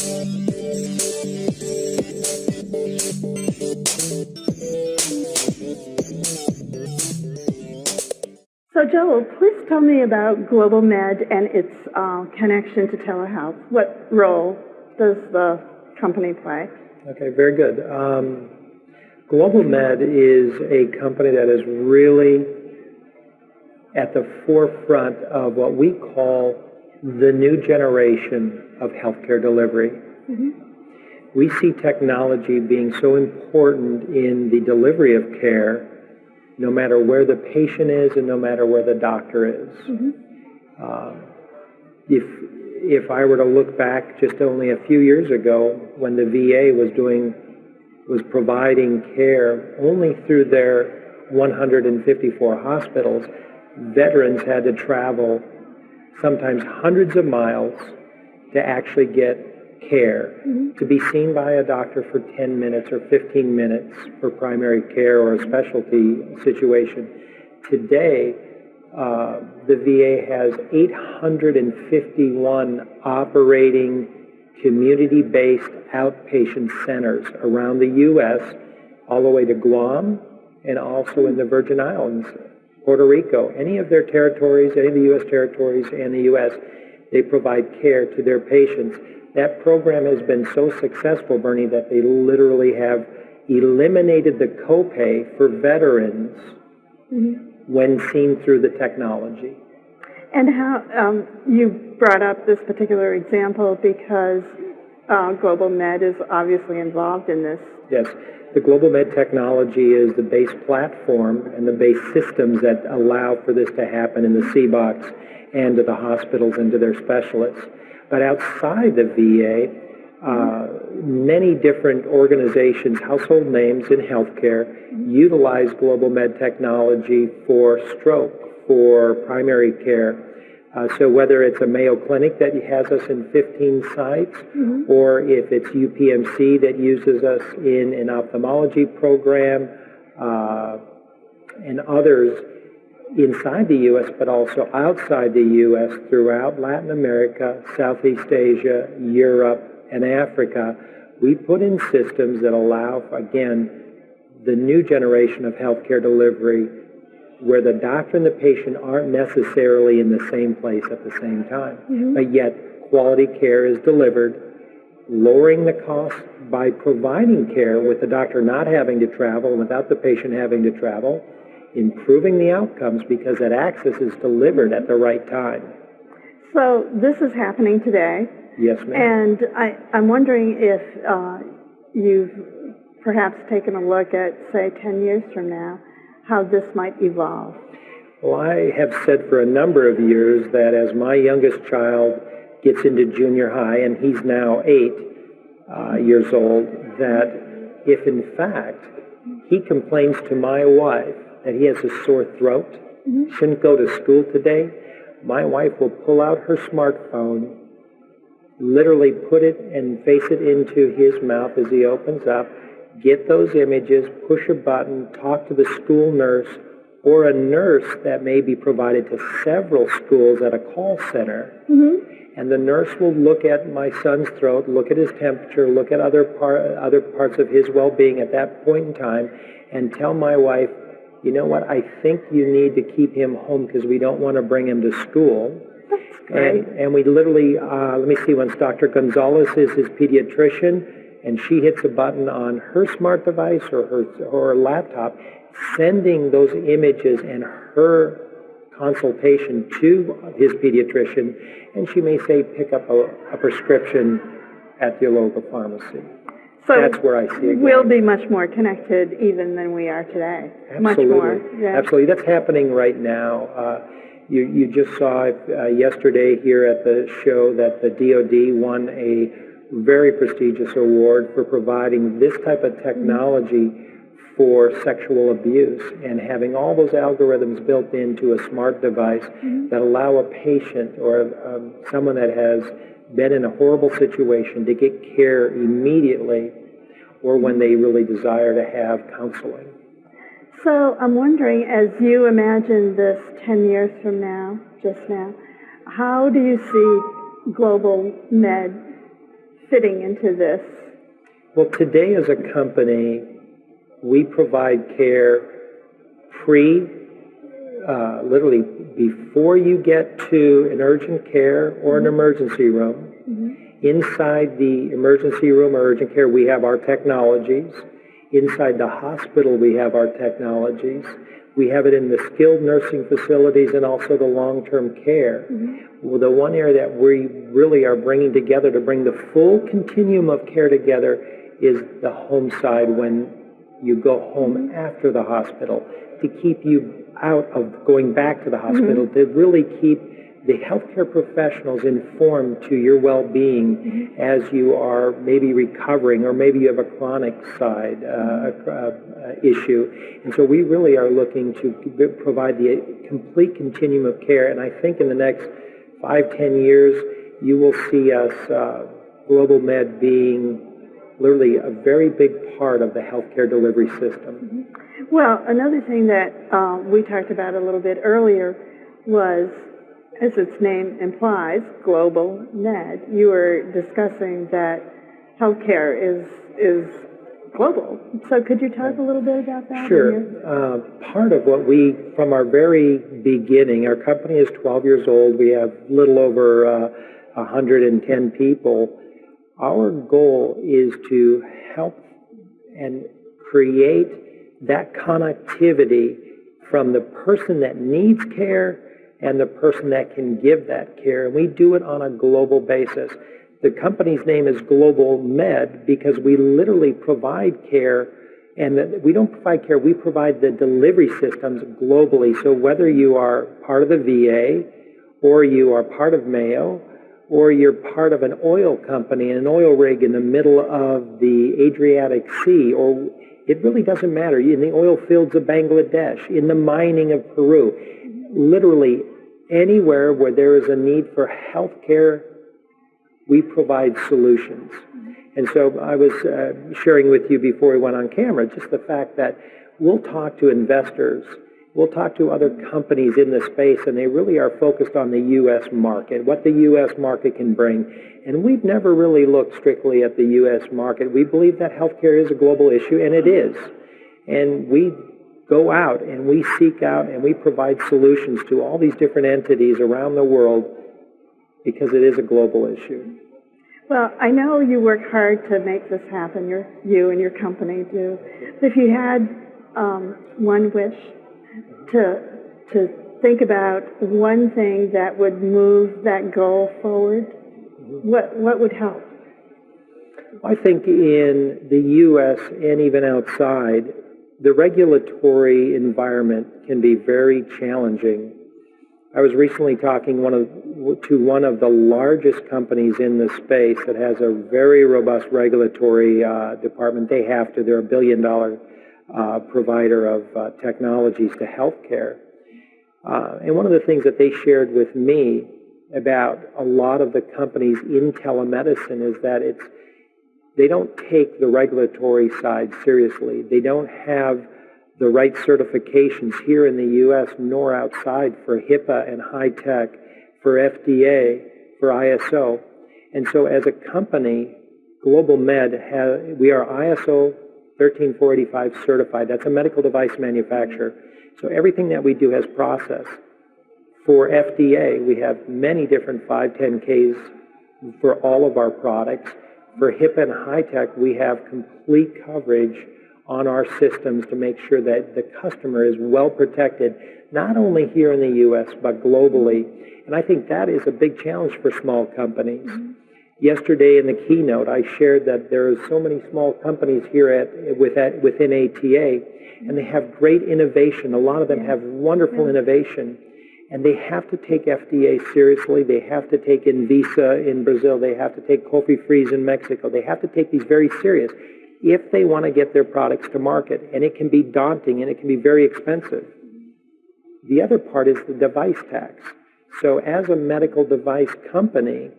So Joel, please tell me about GlobalMed and its connection to telehealth. What role does the company play? Okay, very good. GlobalMed is a company that is really at the forefront of what we call the new generation of healthcare delivery. Mm-hmm. We see technology being so important in the delivery of care, no matter where the patient is and no matter where the doctor is. Mm-hmm. If I were to look back just only a few years ago, when the VA was providing care only through their 154 hospitals, veterans had to travel sometimes hundreds of miles to actually get care, mm-hmm. to be seen by a doctor for 10 minutes or 15 minutes for primary care or a specialty situation. Today, the VA has 851 operating community-based outpatient centers around the U.S., all the way to Guam, and also in the Virgin Islands, Puerto Rico, any of their territories, any of the U.S. territories and the U.S., they provide care to their patients. That program has been so successful, Bernie, that they literally have eliminated the copay for veterans, mm-hmm. when seen through the technology. And how, you brought up this particular example because GlobalMed is obviously involved in this. Yes, the GlobalMed technology is the base platform and the base systems that allow for this to happen in the C-Box and to the hospitals and to their specialists. But outside the VA, many different organizations, household names in healthcare, utilize GlobalMed technology for stroke, for primary care. So whether it's a Mayo Clinic that has us in 15 sites, mm-hmm. or if it's UPMC that uses us in an ophthalmology program, and others inside the U.S., but also outside the U.S., throughout Latin America, Southeast Asia, Europe, and Africa, we put in systems that allow, again, the new generation of healthcare delivery where the doctor and the patient aren't necessarily in the same place at the same time, mm-hmm. but yet quality care is delivered, lowering the cost by providing care with the doctor not having to travel and without the patient having to travel, improving the outcomes because that access is delivered at the right time. So this is happening today. Yes, ma'am. And I'm wondering if you've perhaps taken a look at, say, 10 years from now, how this might evolve. Well, I have said for a number of years that as my youngest child gets into junior high, and he's now 8 years old, that if in fact he complains to my wife that he has a sore throat, mm-hmm. shouldn't go to school today, my wife will pull out her smartphone, literally put it and face it into his mouth as he opens up, get those images, push a button, talk to the school nurse or a nurse that may be provided to several schools at a call center. Mm-hmm. And the nurse will look at my son's throat, look at his temperature, look at other parts of his well-being at that point in time, and tell my wife, you know what, I think you need to keep him home because we don't want to bring him to school. That's great. And we literally, let me see, once Dr. Gonzalez is his pediatrician, and she hits a button on her smart device or her laptop, sending those images and her consultation to his pediatrician, and she may say, pick up a prescription at your local pharmacy. So that's where I see it going. We'll be much more connected even than we are today. Absolutely. Much more. Yeah. Absolutely. That's happening right now. You just saw yesterday here at the show that the DoD won a very prestigious award for providing this type of technology for sexual abuse and having all those algorithms built into a smart device that allow a patient or someone that has been in a horrible situation to get care immediately or when they really desire to have counseling. So I'm wondering, as you imagine this 10 years from now, just now, how do you see GlobalMed fitting into this? Well, today as a company, we provide care literally before you get to an urgent care or an emergency room. Inside the emergency room or urgent care, we have our technologies. Inside the hospital, we have our technologies. We have it in the skilled nursing facilities and also the long-term care. Well, the one area that we really are bringing together to bring the full continuum of care together is the home side when you go home after the hospital, to keep you out of going back to the hospital, to really keep the healthcare professionals informed to your well-being as you are maybe recovering, or maybe you have a chronic side issue. And so we really are looking to provide the complete continuum of care. And I think in the next 5-10 years, you will see us, GlobalMed, being literally a very big part of the healthcare delivery system. Well, another thing that we talked about a little bit earlier was, as its name implies, GlobalMed. You were discussing that healthcare is global. So could you talk a little bit about that? Sure. Part of what we, from our very beginning, our company is 12 years old. We have little over 110 people. Our goal is to help and create that connectivity from the person that needs care and the person that can give that care. And we do it on a global basis. The company's name is GlobalMed because we literally provide care, and we don't provide care, we provide the delivery systems globally. So whether you are part of the VA, or you are part of Mayo, or you're part of an oil company, an oil rig in the middle of the Adriatic Sea, or it really doesn't matter, in the oil fields of Bangladesh, in the mining of Peru, literally anywhere where there is a need for health care, we provide solutions. And so I was sharing with you before we went on camera just the fact that we'll talk to investors, we'll talk to other companies in the space, and they really are focused on the U.S. market, what the U.S. market can bring. And we've never really looked strictly at the U.S. market. We believe that healthcare is a global issue, and it is. And we go out and we seek out and we provide solutions to all these different entities around the world because it is a global issue. Well, I know you work hard to make this happen, you and your company do. If you had one wish to think about one thing that would move that goal forward, what would help? I think in the U.S. and even outside, the regulatory environment can be very challenging. I was recently talking to one of the largest companies in the space that has a very robust regulatory department. They have to. They're a $1 billion provider of technologies to healthcare. And one of the things that they shared with me about a lot of the companies in telemedicine is that they don't take the regulatory side seriously. They don't have the right certifications here in the U.S. nor outside for HIPAA and high tech, for FDA, for ISO. And so as a company, GlobalMed, we are ISO 13485 certified. That's a medical device manufacturer. So everything that we do has process. For FDA, we have many different 510Ks for all of our products. For HIPAA and high tech, we have complete coverage on our systems to make sure that the customer is well protected, not only here in the U.S., but globally. And I think that is a big challenge for small companies. Yesterday in the keynote, I shared that there are so many small companies here within ATA, and they have great innovation. A lot of them have wonderful innovation, and they have to take FDA seriously. They have to take Invisa in Brazil. They have to take Cofifreeze in Mexico. They have to take these very serious if they want to get their products to market. And it can be daunting, and it can be very expensive. The other part is the device tax. So as a medical device company,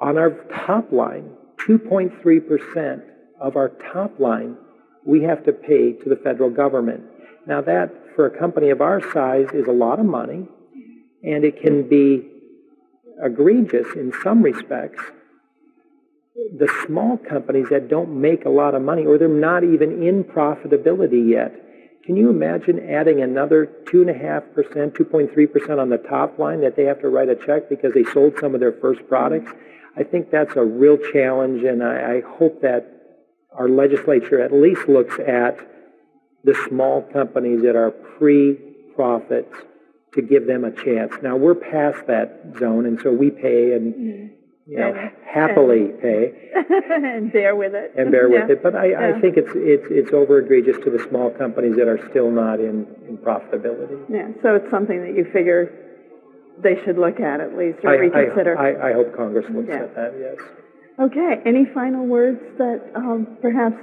on our top line, 2.3% of our top line, we have to pay to the federal government. Now that, for a company of our size, is a lot of money, and it can be egregious in some respects. the small companies that don't make a lot of money, or they're not even in profitability yet. Can you imagine adding another 2.5%, 2.3% on the top line that they have to write a check because they sold some of their first products? I think that's a real challenge, and I hope that our legislature at least looks at the small companies that are pre-profits to give them a chance. Now, we're past that zone, and so we pay and happily pay. And bear with it. And bear with it. But I think it's over egregious to the small companies that are still not in profitability. Yeah, so it's something that you figure they should look at least, or reconsider. I hope Congress looks at that, yes. Okay, any final words that perhaps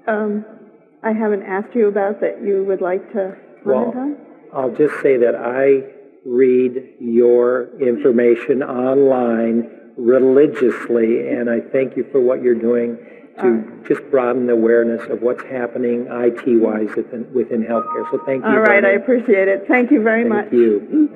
I haven't asked you about that you would like to comment on? I'll just say that I read your information online religiously, and I thank you for what you're doing to just broaden the awareness of what's happening IT-wise within healthcare. So thank you. All right, I appreciate it. Thank you very much. Thank you.